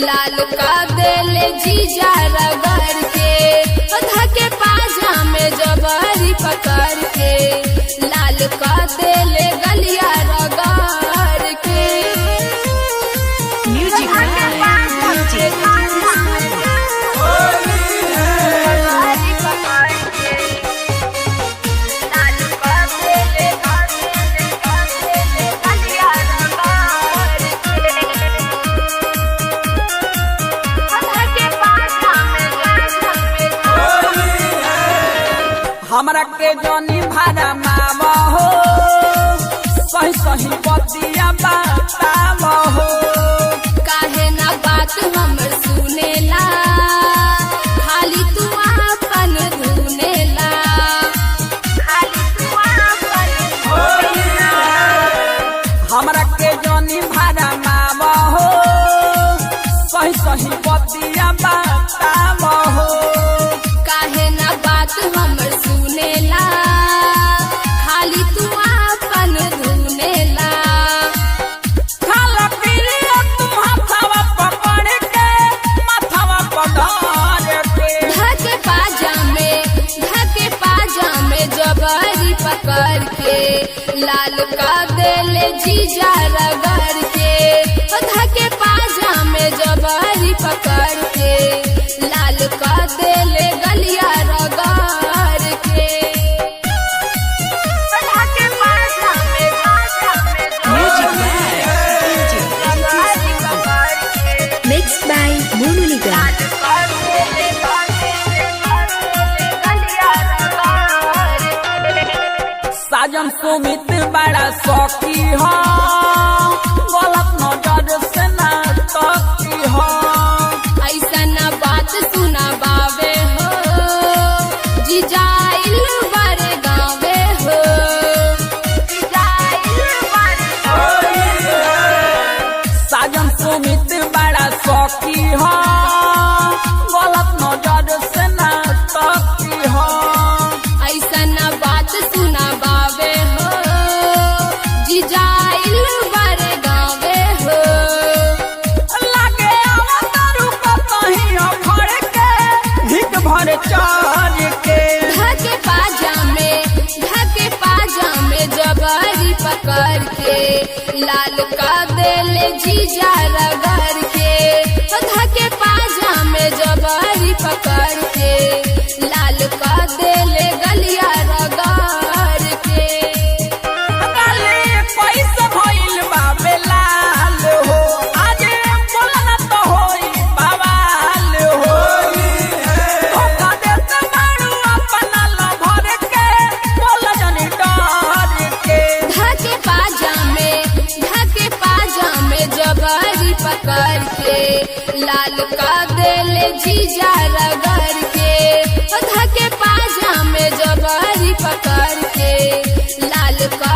लाल का देले जीजा रगड़ के धके पाजा में जबरी पकड़ के लाल का देले गलिया रगड़ के म्यूजिक हमरा के जनी भाड़ा मावा हो सही सही बतिया बताव हो काहे ना बात हमर सुनेला खाली तू अपन धुनेला हमरा के जनी भाड़ा मावा हो सही सही बतिया बताव हो काहे ना बात हमर सुनेला खाली तू अपन धुनेला खाला पीलिया तू हाथवा पकड़ के माथवा पधार के धके पाजा में जबरी पकड़ के लाल का देले जीजा रगड़ के धके पाजा में जबरी पकड़ के लाल का देले गलिया रगड़ के धके पाजा में mixed by Monu Nigam. साजन सुमित बड़ा शौकी हो गलत नजर से ना तकी हो ऐसा ना बात सुना बावे हो जिजाइल बारे गावे हो साजन सुमित बड़ा शौकी हो गलत नजर से ना तकी हो ऐसा ना बात सुना बावे हो जिजाइल बारे गावे हो लागे अवतारू कतही अखड़ के धिक भर चार के धके पाजा में जबरी पकड़ के लाल का देले जीजा रगड़ के धके पाजा में जबरी पकड़ के लाल का देले गलिया रगड़ के काले पैसा भइल बाबे लाल हो आज बोलना तो होई बवाल हो धोखा देत मारू अपना लभर के बोल जनी डर के धके पाजा में जबरी पकड़ के लाल का देले जीजा रगड़ के धके पाजा में जबरी पकड़ के लाल का